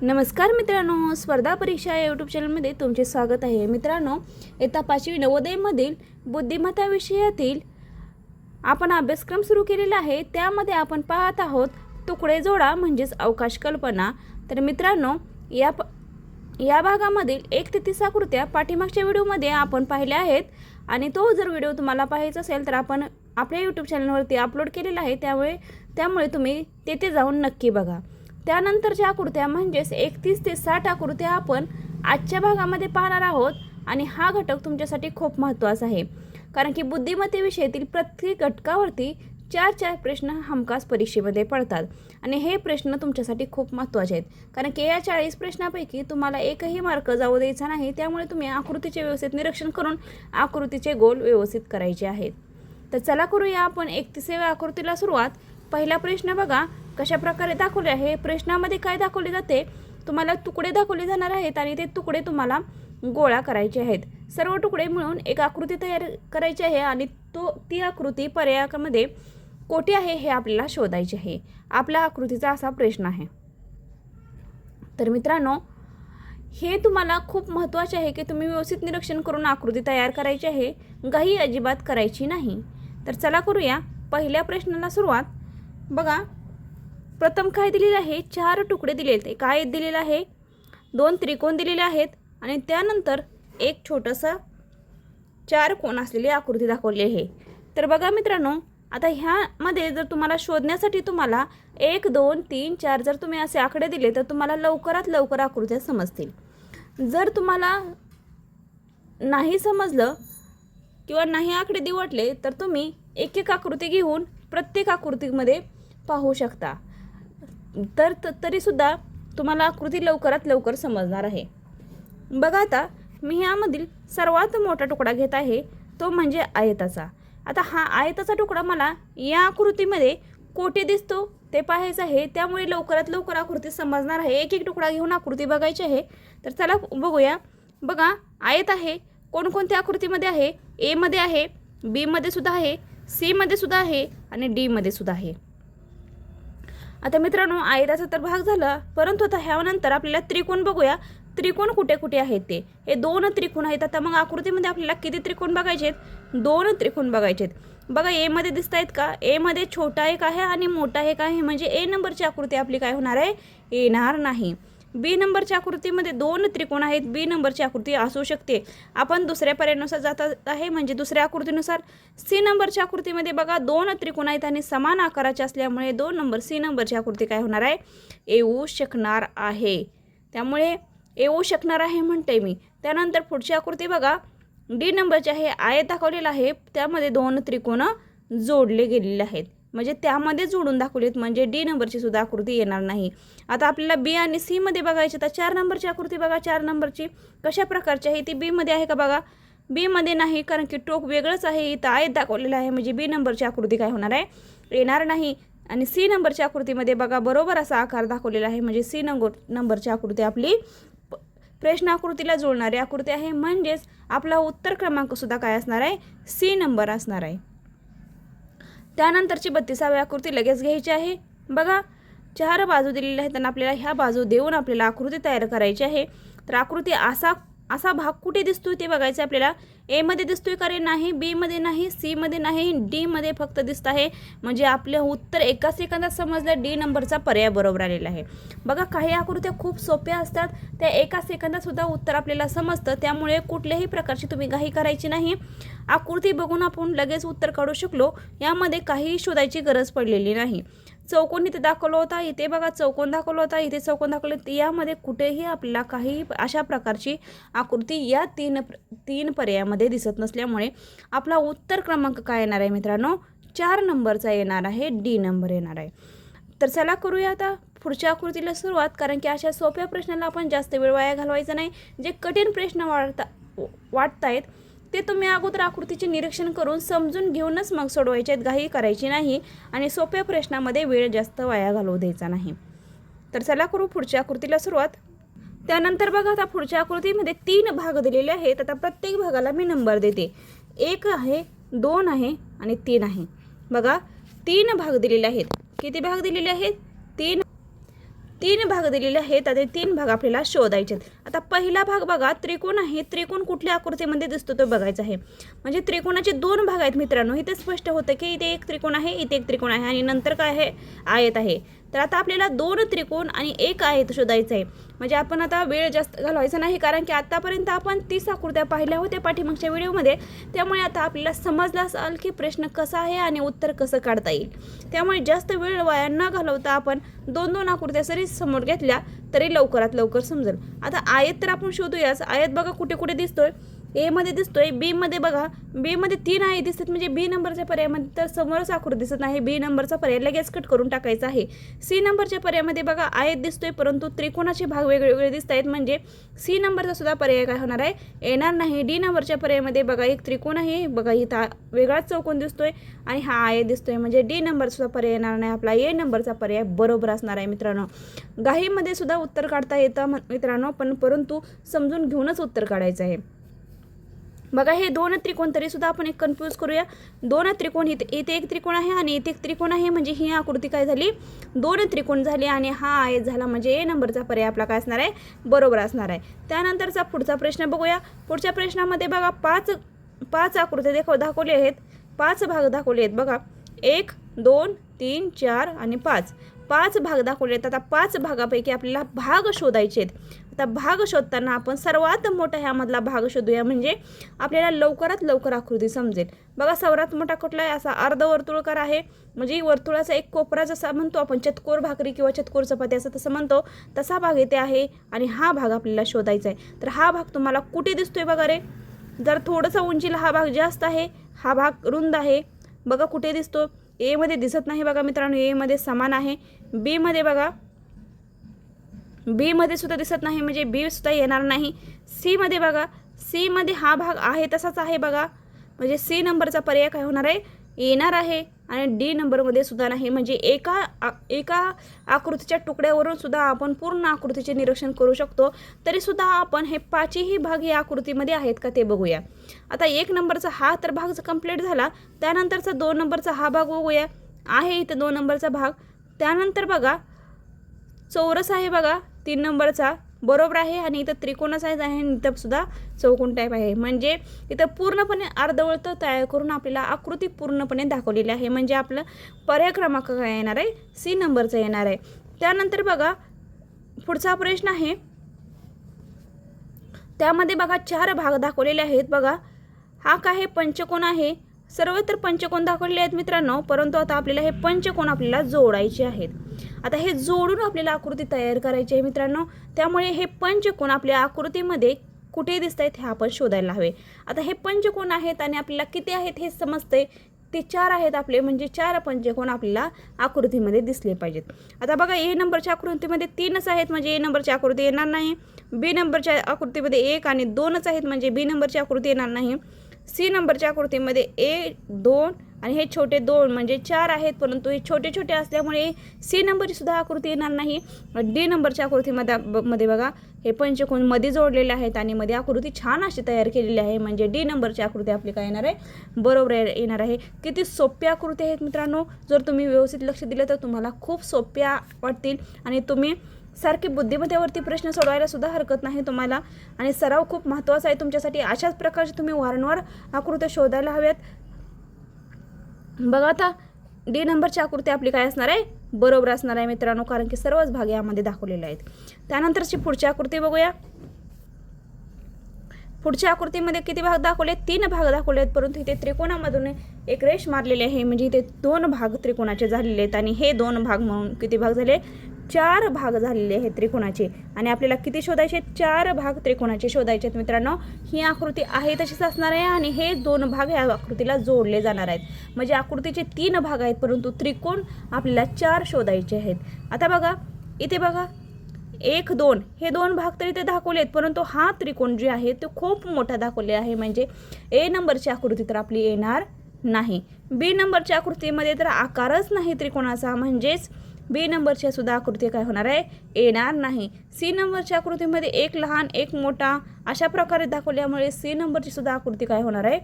नमस्कार मित्रांनो, स्पर्धा परीक्षा या यूट्यूब चॅनलमध्ये तुमचे स्वागत आहे. मित्रांनो, इयत्ता 5वी नवोदयमधील बुद्धिमत्ता विषयातील आपण अभ्यासक्रम सुरू केलेला आहे. त्यामध्ये आपण पाहत आहोत तुकडे जोडा म्हणजेच अवकाश कल्पना. तर मित्रांनो, या भागामधील 1 ते 30 आकृत्या पाठीमागच्या व्हिडिओमध्ये आपण पाहिल्या आहेत आणि तो जर व्हिडिओ तुम्हाला पाहायचा असेल तर आपण आपल्या यूट्यूब चॅनलवरती अपलोड केलेला आहे. त्यामुळे तुम्ही तेथे जाऊन नक्की बघा. त्यानंतरच्या आकृत्या म्हणजेच 31 ते 60 आकृत्या आपण आजच्या भागामध्ये पाहणार आहोत आणि हा घटक तुमच्यासाठी खूप महत्त्वाचा आहे, कारण की बुद्धिमत्तेविषयीतील प्रत्येक घटकावरती 4 प्रश्न हमखास परीक्षेमध्ये पडतात आणि हे प्रश्न तुमच्यासाठी खूप महत्त्वाचे आहेत, कारण की या 40 प्रश्नापैकी तुम्हाला एकही मार्क जाऊ द्यायचा नाही. त्यामुळे तुम्ही आकृतीचे व्यवस्थित निरीक्षण करून आकृतीचे गोल व्यवस्थित करायचे आहेत. तर चला करूया आपण 31व्या आकृतीला सुरुवात. पहिला प्रश्न बघा कशा प्रकारे दाखवले आहे. प्रश्नामध्ये काय दाखवले जाते, तुम्हाला तुकडे दाखवले जाणार आहेत आणि ते तुकडे तुम्हाला गोळा करायचे आहेत. सर्व तुकडे मिळून एक आकृती तयार करायची आहे आणि ती आकृती पर्यायामध्ये कोठे आहे हे आपल्याला शोधायचे आहे. आपला आकृतीचा असा प्रश्न आहे. तर मित्रांनो, हे तुम्हाला खूप महत्त्वाचे आहे की तुम्ही व्यवस्थित निरीक्षण करून आकृती तयार करायची आहे, घाई अजिबात करायची नाही. तर चला करूया पहिल्या प्रश्नाला सुरुवात. बघा प्रथम काय दिलेलं आहे, 4 तुकडे दिलेले आहेत. काय दिलेलं आहे, 2 त्रिकोण दिलेले आहेत आणि त्यानंतर एक छोटंसं 4 कोण असलेली आकृती दाखवली आहे. तर बघा मित्रांनो, आता ह्यामध्ये जर तुम्हाला शोधण्यासाठी तुम्हाला 1 2 3 4 जर तुम्ही असे आकडे दिले तर तुम्हाला लवकरात लवकर आकृत्या समजतील. जर तुम्हाला नाही समजलं किंवा नाही आकडे दिवटले तर तुम्ही एक एक आकृती घेऊन प्रत्येक आकृतीमध्ये पाहू शकता. तरीसुद्धा तुम्हाला आकृती लवकरात लवकर समजणार आहे. बघा आता मी ह्यामधील सर्वात मोठा तुकडा घेत आहे, तो म्हणजे आयताचा. आता हा आयताचा तुकडा मला या आकृतीमध्ये कोठे दिसतो ते पाहायचं आहे. त्यामुळे लवकरात लवकर आकृती समजणार आहे. एक एक तुकडा घेऊन आकृती बघायची आहे. तर चला बघूया. बघा आयत आहे, कोणकोणत्या आकृतीमध्ये आहे, ए मध्ये आहे, बी मध्ये सुद्धा आहे, सी मध्ये सुद्धा आहे आणि डी मध्ये सुद्धा आहे. आता मित्रांनो, आयताचा तर भाग झाला, परंतु आता ह्यानंतर आपल्याला त्रिकोण बघूया. त्रिकोण कुठे कुठे आहेत ते. हे 2 त्रिकोण आहेत. आता मग आकृतीमध्ये आपल्याला किती त्रिकोण बघायचे आहेत, 2 त्रिकोण बघायचे आहेत. बघा ए मध्ये दिसत आहेत का, ए मध्ये छोटा एक आहे आणि मोठा एक आहे, म्हणजे ए नंबरची आकृती आपली काय होणार आहे, येणार नाही. बी नंबरच्या आकृतीमध्ये 2 त्रिकोण आहेत, बी नंबरची आकृती असू शकते. आपण दुसऱ्या पर्यायानुसार जात आहे, म्हणजे दुसऱ्या आकृतीनुसार. सी नंबरच्या आकृतीमध्ये बघा 2 त्रिकोण आहेत आणि समान आकाराचे असल्यामुळे 2 नंबर सी नंबरची आकृती काय होणार आहे, येऊ शकणार आहे. त्यामुळे येऊ शकणार आहे म्हणते मी. त्यानंतर पुढची आकृती बघा, डी नंबरची आहे, आयत दाखवलेला आहे, त्यामध्ये 2 त्रिकोण जोडले गेलेले आहेत, म्हणजे त्यामध्ये जोडून दाखवलेत, म्हणजे डी नंबरची सुद्धा आकृती येणार नाही. आता आपल्याला बी आणि सी मध्ये बघायची. तर 4 नंबरची आकृती बघा, 4 नंबरची कशा प्रकारची आहे, ती बी मध्ये आहे का बघा, बी मध्ये नाही, कारण की टोक वेगळंच आहे. इथं आयत दाखवलेलं आहे, म्हणजे बी नंबरची आकृती काय होणार आहे, येणार नाही. आणि सी नंबरच्या आकृतीमध्ये बघा बरोबर असा आकार दाखवलेला आहे, म्हणजे सी नंबरची आकृती आपली प्रश्न आकृतीला जोडणारी आकृती आहे, म्हणजेच आपला उत्तर क्रमांक सुद्धा काय असणार आहे, सी नंबर असणार आहे. त्यानंतरची 32वी आकृती लगेच घ्यायची आहे. बघा 4 बाजू दिलेल्या आहेत आणि आपल्याला ह्या बाजू देऊन आपल्याला आकृती तयार करायची आहे. तर आकृती असा भाग कुठे दिसतोय ते बघायचं आपल्याला. ए मध्ये दिसतोय का रे, नाही. बी मध्ये नाही, सी मध्ये नाही, डी मध्ये फक्त दिसत आहे, म्हणजे आपले उत्तर एका सेकंदात समजलं. डी नंबरचा पर्याय बरोबर आलेला आहे. बघा काही आकृत्या खूप सोप्या असतात, त्या एका सेकंदात सुद्धा उत्तर आपल्याला समजतं. त्यामुळे कुठल्याही प्रकारची तुम्ही घाई करायची नाही. आकृती बघून आपण लगेच उत्तर काढू शकलो, यामध्ये काही शोधायची गरज पडलेली नाही. चौकोन इथे दाखवला होता, इथे बघा चौकोन दाखवला होता, इथे चौकोन दाखवले, यामध्ये कुठेही आपल्याला काही अशा प्रकारची आकृती या तीन पर्यायामध्ये दिसत नसल्यामुळे आपला उत्तर क्रमांक काय येणार आहे मित्रांनो, 4 नंबरचा येणार आहे, डी नंबर येणार आहे. तर चला करूया आता पुढच्या आकृतीला सुरुवात, कारण की अशा सोप्या प्रश्नाला आपण जास्त वेळ वाया घालवायचा नाही. जे कठीण प्रश्न वाटतायत ते तुम्ही अगोदर आकृतीचे निरीक्षण करून समजून घेऊनच मग सोडवायचे आहेत, घाई करायची नाही आणि सोप्या प्रश्नामध्ये वेळ जास्त वाया घालवू द्यायचा नाही. तर चला करू पुढच्या आकृतीला सुरुवात. त्यानंतर बघा आता पुढच्या आकृतीमध्ये 3 भाग दिलेले आहेत. आता प्रत्येक भागाला मी नंबर देते. 1 आहे, 2 आहे आणि 3 आहे. बघा 3 भाग दिलेले आहेत. किती भाग दिलेले आहेत, 3. 3 भाग दिलेले आहेत आणि 3 भाग आपल्याला शोधायचे आहेत. आता पहिला भाग बघा, त्रिकोण आहे. त्रिकोण कुठल्या आकृतीमध्ये दिसतो तो बघायचा आहे. म्हणजे त्रिकोणाचे 2 भाग आहेत मित्रांनो. इथे स्पष्ट होतं की इथे एक त्रिकोण आहे, इथे एक त्रिकोण आहे आणि नंतर काय आहे, आयत आहे. तर आता आपल्याला 2 त्रिकोण आणि 1 आयत शोधायचं आहे. म्हणजे आपण आता वेळ जास्त घालवायचा नाही, कारण की आतापर्यंत आपण 30 आकृत्या पाहिल्या होत्या पाठीमागच्या व्हिडिओमध्ये. त्यामुळे आता आपल्याला समजलं असेल की प्रश्न कसा आहे आणि उत्तर कसं काढता येईल. त्यामुळे जास्त वेळ वाया न घालवता आपण 2-2 आकृत्या जरी समोर घेतल्या तरी लवकरात लवकर समजेल. आता आयत तर आपण शोधूयाच. आयत बघा कुठे कुठे दिसतोय, ए मध्ये दिसतोय, बी मध्ये बघा, बी मध्ये 3 आयत दिसतात. म्हणजे बी नंबरच्या पर्यायामध्ये तर समोरच आकृती दिसत नाही, बी नंबरचा पर्याय लगेच कट करून टाकायचा आहे. सी नंबरच्या पर्यायामध्ये बघा आयत दिसतोय, परंतु त्रिकोणाचे भाग वेगवेगळे दिसत आहेत. म्हणजे सी नंबरचा सुद्धा पर्याय काय होणार आहे, येणार नाही. डी नंबरच्या पर्यायामध्ये बघा एक त्रिकोण आहे, बघा इथं वेगळाच चौकोन दिसतोय आणि हा आयत दिसतोय. म्हणजे डी नंबरचा सुद्धा पर्याय येणार नाही. आपला ए नंबरचा पर्याय बरोबर असणार आहे मित्रांनो. घाईमध्ये सुद्धा उत्तर काढता येतं मित्रांनो, परंतु समजून घेऊनच उत्तर काढायचं आहे. बघा हे 2 त्रिकोण तरी सुद्धा आपण एक कन्फ्यूज करूया. 2 त्रिकोण, इथे एक त्रिकोण आहे आणि इथे एक त्रिकोण आहे. म्हणजे ही आकृती काय झाली, 2 त्रिकोण झाली आणि हा आयत झाला. म्हणजे ए नंबरचा पर्याय आपला काय असणार आहे, बरोबर असणार आहे. त्यानंतरचा पुढचा प्रश्न बघूया. पुढच्या प्रश्नामध्ये बघा 5 आकृत्या दाखवले आहेत, 5 भाग दाखवले आहेत. बघा 1, 2, 3, 4 आणि 5 भाग दाखवले आहेत. आता 5 भागापैकी आपल्याला भाग शोधायचे आहेत. आता भाग शोधताना आपण सर्वात मोठा ह्यामधला भाग शोधूया, म्हणजे आपल्याला लवकरात लवकर आकृती समजेल. बघा सर्वात मोठा कुठला आहे, असा अर्धवर्तुळाकार आहे. म्हणजे वर्तुळाचा एक कोपरा जसा म्हणतो आपण चतकोर भाकरी किंवा चतकोर चपाती असं तसं म्हणतो, तसा भाग इथे आहे आणि हा भाग आपल्याला शोधायचा आहे. तर हा भाग तुम्हाला कुठे दिसतोय बघा रे, जर थोडंसं उंचीला हा भाग जास्त आहे, हा भाग रुंद आहे. बघा कुठे दिसतो, ए मध्ये दिसत नाही बघा मित्रांनो, ए मध्ये समान आहे. बी मध्ये बघा, बी मध्ये सुद्धा दिसत नाही, म्हणजे बी सुद्धा येणार नाही. सी मध्ये बघा, सी मध्ये हा भाग आहे तसाच आहे बघा, म्हणजे सी नंबरचा पर्याय काय होणार आहे, येणार आहे. आणि डी नंबरमध्ये सुद्धा नाही. म्हणजे एका आकृतीच्या तुकड्यावरून सुद्धा आपण पूर्ण आकृतीचे निरीक्षण करू शकतो. तरी सुद्धा आपण हे 5ही भाग या आकृतीमध्ये आहेत का ते बघूया. आता 1 नंबरचा हा तर भाग कंप्लीट झाला. त्यानंतरचा 2 नंबरचा हा भाग बघूया, आहे इथं 2 नंबरचा भाग. त्यानंतर बघा चौरस आहे बघा 3 नंबरचा, बरोबर आहे. आणि इथं त्रिकोणच आहे आणि इथं सुद्धा चौकोन टाईप आहे. म्हणजे इथं पूर्णपणे अर्धवृत्त तयार करून आपल्याला आकृती पूर्णपणे दाखवलेली आहे. म्हणजे आपलं पर्याय क्रमांक काय येणार आहे, सी नंबरचा येणार आहे. त्यानंतर बघा पुढचा प्रश्न आहे, त्यामध्ये बघा 4 भाग दाखवलेले आहेत. बघा हा काय पंचकोन आहे, सर्व तर पंचकोन दाखवलेले आहेत मित्रांनो, परंतु आता आपल्याला हे पंचकोन आपल्याला जोडायचे आहेत. आता हे जोडून आपल्याला आकृती तयार करायची आहे मित्रांनो. त्यामुळे हे पंचकोन आपल्या आकृतीमध्ये कुठे दिसत आहेत हे आपण शोधायला हवे. आता हे पंचकोन आहेत आणि आपल्याला किती आहेत हे समजते, ते 4 आहेत आपले. म्हणजे 4 पंचकोन आपल्याला आकृतीमध्ये दिसले पाहिजेत. आता बघा ए नंबरच्या आकृतीमध्ये 3च आहेत, म्हणजे ए नंबरची आकृती येणार नाही. बी नंबरच्या आकृतीमध्ये 1 आणि 2च आहेत, म्हणजे बी नंबरची आकृती येणार नाही. सी नंबरच्या आकृतीमध्ये 1, 2 आणि हे छोटे 2 म्हणजे 4 आहेत, परंतु हे छोटे छोटे असल्यामुळे सी नंबरची सुद्धा आकृती येणार नाही. डी नंबरच्या आकृतीमध्ये बघा हे पंचकोन मध्ये जोडलेले आहेत आणि मध्ये आकृती छान अशी तयार केलेली आहे. म्हणजे डी नंबरची आकृती आपली काय येणार आहे, बरोबर येणार आहे. किती सोप्या आकृती आहेत मित्रांनो. जर तुम्ही व्यवस्थित लक्ष दिलं तर तुम्हाला खूप सोप्या वाटतील आणि तुम्ही सारखे बुद्धिमत्तेवरती प्रश्न सोडवायला सुद्धा हरकत नाही तुम्हाला. आणि सराव खूप महत्त्वाचा आहे तुमच्यासाठी. अशाच प्रकारचे तुम्ही वारंवार आकृत्या शोधायला हव्यात. बघा आता डी नंबरची आकृती आपली काय असणार आहे, बरोबर असणार आहे मित्रांनो, कारण की सर्वच भाग यामध्ये दाखवलेले आहेत. त्यानंतरची पुढची आकृती बघूया. पुढच्या आकृतीमध्ये किती भाग दाखवले, 3 भाग दाखवले आहेत, परंतु इथे त्रिकोणामधून एक रेष मारलेली आहे. म्हणजे इथे 2 भाग त्रिकोणाचे झालेले आहेत आणि हे 2 भाग म्हणून किती भाग झाले, 4 भाग झालेले आहेत त्रिकोणाचे. आणि आपल्याला किती शोधायचे, 4 भाग त्रिकोणाचे शोधायचे आहेत मित्रांनो. ही आकृती आहे तशीच असणार आहे आणि हे 2 भाग या आकृतीला जोडले जाणार आहेत. म्हणजे आकृतीचे 3 भाग आहेत, परंतु त्रिकोण आपल्याला 4 शोधायचे आहेत. आता बघा इथे बघा 1, 2 हे 2 भाग तरी ते दाखवले आहेत, परंतु हा त्रिकोण जे आहे तो खूप मोठा दाखवले आहे. म्हणजे ए नंबरची आकृती तर आपली येणार नाही. बी नंबरच्या आकृतीमध्ये तर आकारच नाही त्रिकोणाचा, म्हणजेच बी नंबरच्या सुद्धा आकृती काय होणार आहे, येणार नाही. सी नंबरच्या आकृतीमध्ये 1 लहान 1 मोठा अशा प्रकारे दाखवल्यामुळे सी नंबरची सुद्धा आकृती काय होणार आहे,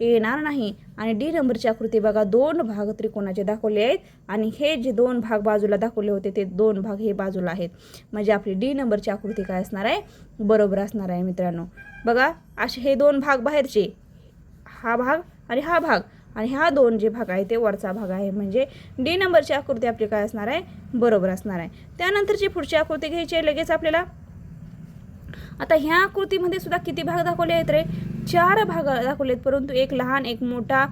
येणार नाही. आणि डी नंबरची आकृती बघा 2 भाग त्रिकोणाचे दाखवले आहेत आणि हे जे 2 भाग बाजूला दाखवले होते ते 2 भाग हे बाजूला आहेत. म्हणजे आपली डी नंबरची आकृती काय असणार आहे, बरोबर असणार आहे मित्रांनो. बघा असे हे 2 भाग बाहेरचे, हा भाग आणि हा भाग, आणि हा 2 जे भाग आहे ते वरचा भाग आहे. म्हणजे डी नंबरची आकृती आपली काय असणार आहे, बरोबर असणार आहे. त्यानंतरची पुढची आकृती घ्यायची आहे लगेच आपल्याला. आता ह्या आकृतीमध्ये सुद्धा किती भाग दाखवले आहेत रे, 4 भाग दाखवलेत, परंतु एक लहान एक मोठा,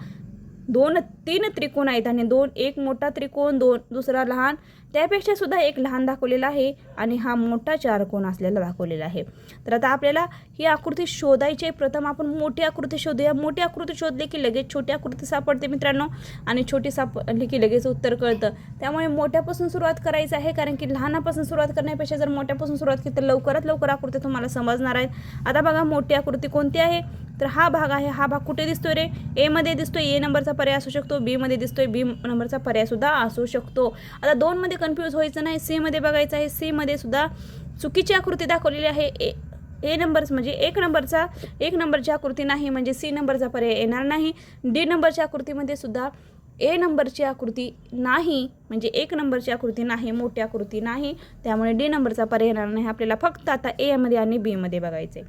3 त्रिकोण आहेत आणि एक मोठा त्रिकोण, दुसरा लहान, त्यापेक्षा सुद्धा एक लहान दाखवलेला आहे आणि हा मोठा 4 कोण असलेला दाखवलेला आहे. तर आता आपल्याला ही आकृती शोधायची आहे. प्रथम आपण मोठी आकृती शोधूया. मोठी आकृती शोधली की लगेच छोटी आकृती सापडते मित्रांनो, आणि छोटी सापडली की लगेच उत्तर कळतं. त्यामुळे मोठ्यापासून सुरुवात करायचं आहे, कारण की लहानापासून सुरुवात करण्यापेक्षा जर मोठ्यापासून सुरुवात केली तर लवकरात लवकर आकृती तुम्हाला समजणार आहेत. आता बघा मोठी आकृती कोणती आहे, तर हा भाग आहे. हा भाग कुठे दिसतोय रे, ए मध्ये दिसतोय, ए नंबरचा पर्याय असू शकतो, बी मध्ये दिसतोय, बी नंबरचा पर्याय सुद्धा असू शकतो. आता 2 मध्ये कन्फ्यूज व्हायचं नाही, सी मध्ये बघायचं आहे. सी मध्ये सुद्धा चुकीची आकृती दाखवलेली आहे. ए नंबर म्हणजे एक नंबरची आकृती नाही, म्हणजे सी नंबरचा पर्याय येणार नाही. डी नंबरच्या आकृतीमध्ये सुद्धा ए नंबरची आकृती नाही, म्हणजे 1 नंबरची आकृती नाही, मोठी आकृती नाही, त्यामुळे डी नंबरचा पर्याय येणार नाही. आपल्याला फक्त आता ए मध्ये आणि बी मध्ये बघायचे.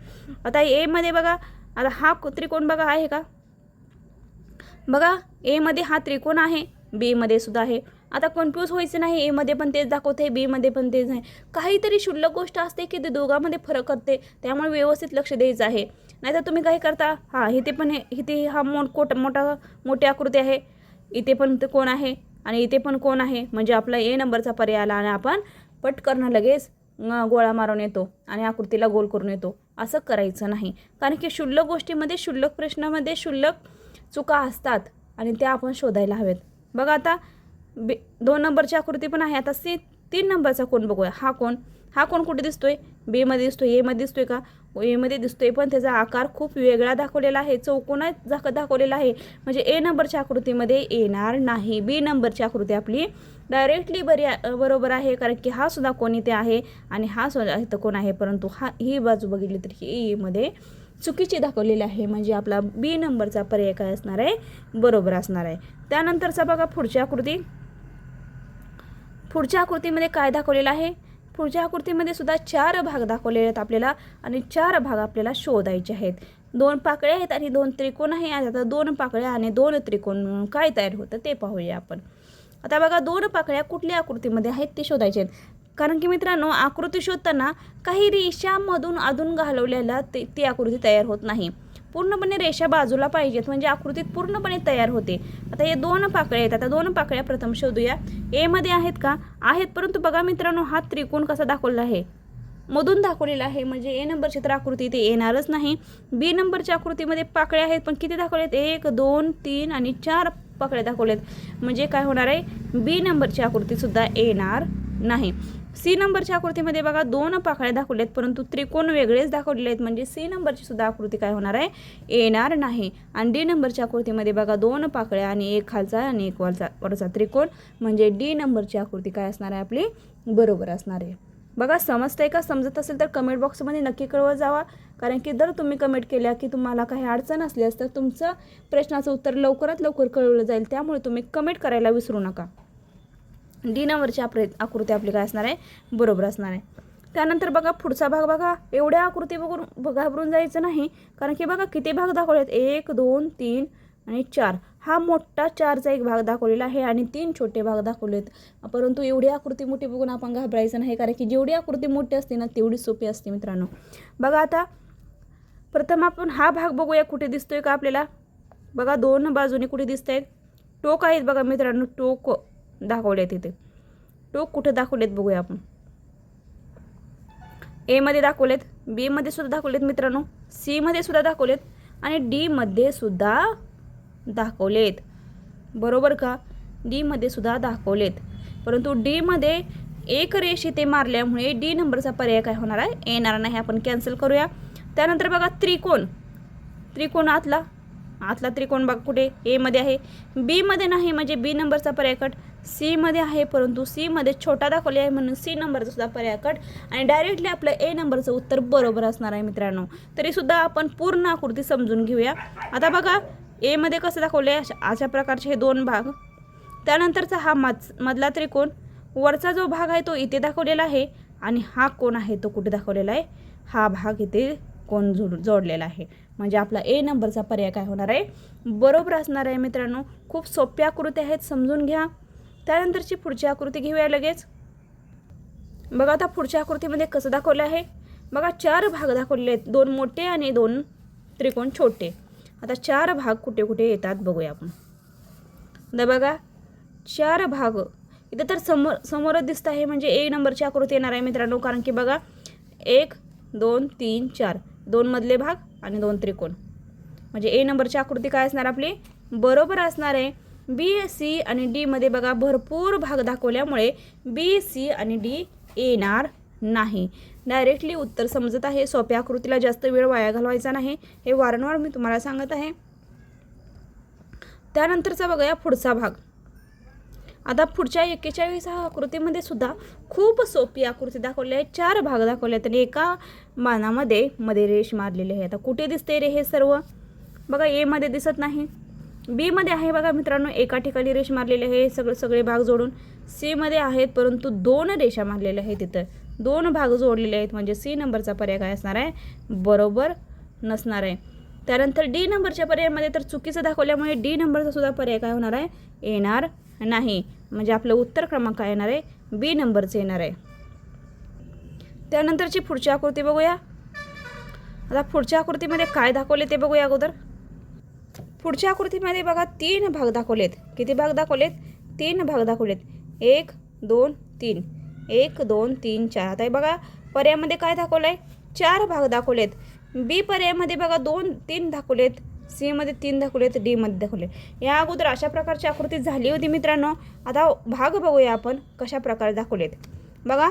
आता ए मध्ये बघा, आता हा त्रिकोण बघा आहे का, बघा ए मध्ये हा त्रिकोण आहे, बी मध्ये सुद्धा आहे. आता कन्फ्यूज व्हायचं नाही, ए मध्ये पण तेच दाखवते, बी मध्ये पण तेच आहे. काहीतरी क्षुल्लक गोष्ट असते की ते दोघांमध्ये फरक करते, त्यामुळे व्यवस्थित लक्ष द्यायचं आहे. नाहीतर तुम्ही काय करता, हा इथे पण इथे हा मोठी आकृती आहे, इथे पण कोण आहे आणि इथे पण कोण आहे, म्हणजे आपला ए नंबरचा पर्याय आला आणि आपण पटकन लगेच गोळा मारून येतो आणि आकृतीला गोल करून येतो. असं करायचं नाही, कारण की क्षुल्लक गोष्टीमध्ये, क्षुल्लक प्रश्नामध्ये क्षुल्लक चुका असतात आणि त्या आपण शोधायला हवेत. बघा आता 2 नंबरची आकृती पण आहे. आता 3 नंबरचा कोण बघूया. हा कोण कुठे दिसतोय, बी मध्ये दिसतोय, ए मध्ये दिसतोय का, ए मध्ये दिसतोय, पण त्याचा आकार खूप वेगळा दाखवलेला आहे, चौकोनात दाखवलेला आहे, म्हणजे ए नंबरच्या आकृतीमध्ये येणार नाही. बी नंबरची आकृती आपली डायरेक्टली बरोबर आहे, कारण की हा सुद्धा कोण इथे आहे आणि हा सुद्धा इथं कोण आहे, परंतु ही बाजू बघितली तर ही ए मध्ये चुकीची दाखवलेली आहे, म्हणजे आपला बी नंबरचा पर्याय काय असणार आहे, बरोबर असणार आहे. त्यानंतरचा बघा पुढच्या आकृतीमध्ये काय दाखवलेलं आहे. पुढच्या आकृतीमध्ये सुद्धा 4 भाग दाखवलेले आहेत आपल्याला आणि 4 भाग आपल्याला शोधायचे आहेत. 2 पाकळ्या आहेत आणि 2 त्रिकोण आहे. आता 2 पाकळ्या आणि 2 त्रिकोण मिळून काय तयार होतं ते पाहूया आपण. आता बघा 2 पाकळ्या कुठल्या आकृतीमध्ये आहेत ते शोधायचे आहेत, कारण की मित्रांनो आकृती शोधताना काही रेषामधून अधून घालवलेला ती आकृती तयार होत नाही. पूर्णपणे रेषा बाजूला पाहिजेत, म्हणजे आकृतीत पूर्णपणे तयार होते. आता हे 2 पाकळ्या आहेत. आता 2 पाकळ्या प्रथम शोधूया. ए मध्ये आहेत का, आहेत, परंतु बघा मित्रांनो हा त्रिकोण कसा दाखवलेला आहे, मधून दाखवलेला आहे, म्हणजे ए नंबरची तर आकृती इथे येणारच नाही. बी नंबरच्या आकृतीमध्ये पाकळ्या आहेत, पण किती दाखवलेत, 1 2 3 आणि 4 पाकळ्या दाखवलेत, म्हणजे काय होणार आहे, बी नंबरची आकृती सुद्धा येणार नाही. सी नंबरच्या आकृतीमध्ये बघा 2 पाकळ्या दाखवल्यात, परंतु त्रिकोण वेगळेच दाखवलेले आहेत, म्हणजे सी नंबरची सुद्धा आकृती काय होणार आहे, येणार नाही. आणि डी नंबरच्या आकृतीमध्ये बघा 2 पाकळ्या आणि 1 खालचा आणि 1 वरचा त्रिकोण, म्हणजे डी नंबरची आकृती काय असणार आहे, आपली बरोबर असणार आहे. बघा समजतंय का, समजत असेल तर कमेंट बॉक्समध्ये नक्की कळवत जावा, कारण की जर तुम्ही कमेंट केल्या की तुम्हाला काही अडचण असल्यास तर तुमचं प्रश्नाचं उत्तर लवकरात लवकर कळवलं जाईल, त्यामुळे तुम्ही कमेंट करायला विसरू नका. डी नंबरची आकृती आपली काय असणार आहे, बरोबर असणार आहे. त्यानंतर बघा पुढचा भाग बघा, एवढ्या आकृती बघून घाबरून जायचं नाही, कारण की बघा किती भाग दाखवलेत, 1 2 3 आणि 4. हा मोठा 4चा एक भाग दाखवलेला आहे आणि 3 छोटे भाग दाखवलेत, परंतु एवढी आकृती मोठी बघून आपण घाबरायचं नाही, कारण की जेवढी आकृती मोठी असते ना तेवढी सोपी असते मित्रांनो. बघा आता प्रथम आपण हा भाग बघूया, कुठे दिसतोय का आपल्याला. बघा 2 बाजूने कुठे दिसत आहेत, टोक आहेत बघा मित्रांनो, टोक दाखवलेत इथे. टोक कुठे दाखवलेत बघूया आपण. ए मध्ये दाखवलेत, बी मध्ये सुद्धा दाखवलेत मित्रांनो, सी मध्ये सुद्धा दाखवलेत आणि डी मध्ये सुद्धा दाखवलेत, बरोबर का, डी मध्ये सुद्धा दाखवलेत, परंतु डी मध्ये एक रेष इथे मारल्यामुळे डी नंबरचा पर्याय काय होणार आहे, येणार नाही, आपण कॅन्सल करूया. त्यानंतर बघा त्रिकोण आतला त्रिकोण बघा कुठे, ए मध्ये आहे, बी मध्ये नाही, म्हणजे बी नंबरचा पर्याय कट. सी मध्ये आहे, परंतु सी मध्ये छोटा दाखवले आहे म्हणून सी नंबरचा सुद्धा पर्याय कट आणि डायरेक्टली आपलं ए नंबरचं उत्तर बरोबर असणार आहे मित्रांनो. तरीसुद्धा आपण पूर्ण आकृती समजून घेऊया. आता बघा ए मध्ये कसं दाखवलं आहे, अशा प्रकारचे हे 2 भाग. त्यानंतरचा हा मधला त्रिकोण, वरचा जो भाग आहे तो इथे दाखवलेला आहे आणि हा कोण आहे तो कुठे दाखवलेला आहे, हा भाग इथे कोण जोडलेला आहे. म्हणजे आपला ए नंबरचा पर्याय काय होणार आहे, बरोबर असणार आहे मित्रांनो. खूप सोप्या आकृती आहेत, समजून घ्या. त्यानंतरची पुढची आकृती घेऊया लगेच. बघा आता पुढच्या आकृतीमध्ये कसं दाखवलं आहे, बघा 4 भाग दाखवलेले आहेत, 2 मोठे आणि 2 त्रिकोण छोटे. आता 4 भाग कुठे कुठे येतात बघूया आपण. आता बघा 4 भाग इथे तर समोरच दिसत आहे, म्हणजे ए नंबरची आकृती येणार आहे मित्रांनो. कारण की बघा 1 2 3 4 2 मधले भाग आणि 2 त्रिकोण, म्हणजे ए नंबरची आकृती काय असणार आपली, बरोबर असणार आहे. बी सी आणि डी मध्ये बघा भरपूर भाग दाखवल्यामुळे बी सी आणि डी येणार नाही. डायरेक्टली उत्तर समजत आहे. सोप्या आकृतीला जास्त वेळ वाया घालवायचा नाही, हे वारंवार मी तुम्हाला सांगत आहे. त्यानंतरचा बघूया पुढचा भाग. आता पुढच्या 41 आकृतीमध्ये सुद्धा खूप सोपी आकृती दाखवली आहे. 4 भाग दाखवले आहेत आणि एका बाणामध्ये मध्ये रेष मारलेली आहे. आता कुठे दिसते रे हे सर्व, बघा ए मध्ये दिसत नाही, बी मध्ये आहे बघा मित्रांनो, एका ठिकाणी रेष मारलेली आहे सगळे भाग जोडून. सी मध्ये आहेत परंतु 2 रेषा मारलेल्या आहेत, तिथं 2 भाग जोडलेले आहेत, म्हणजे सी नंबरचा पर्याय काय असणार आहे, बरोबर नसणार आहे. त्यानंतर डी नंबरच्या पर्यायामध्ये तर चुकीचं दाखवल्यामुळे डी नंबरचा सुद्धा पर्याय काय होणार आहे, येणार नाही. म्हणजे आपलं उत्तर क्रमांक काय येणार आहे, बी नंबरचं येणार आहे. त्यानंतरची पुढची आकृती बघूया. आता पुढच्या आकृतीमध्ये काय दाखवले ते बघूया अगोदर. पुढच्या आकृतीमध्ये बघा 3 भाग दाखवलेत. किती भाग दाखवलेत, 3 भाग दाखवलेत. 1 2 3 1 2 3 4. आता बघा पर्यायामध्ये काय दाखवलं आहे, 4 भाग दाखवलेत. बी पर्यायामध्ये बघा 2 3 दाखवलेत, सी मध्ये 3 दाखवलेत, डी मध्ये दाखवले. या अगोदर अशा प्रकारची आकृती झाली होती मित्रांनो. आता भाग बघूया आपण कशा प्रकारे दाखवलेत. बघा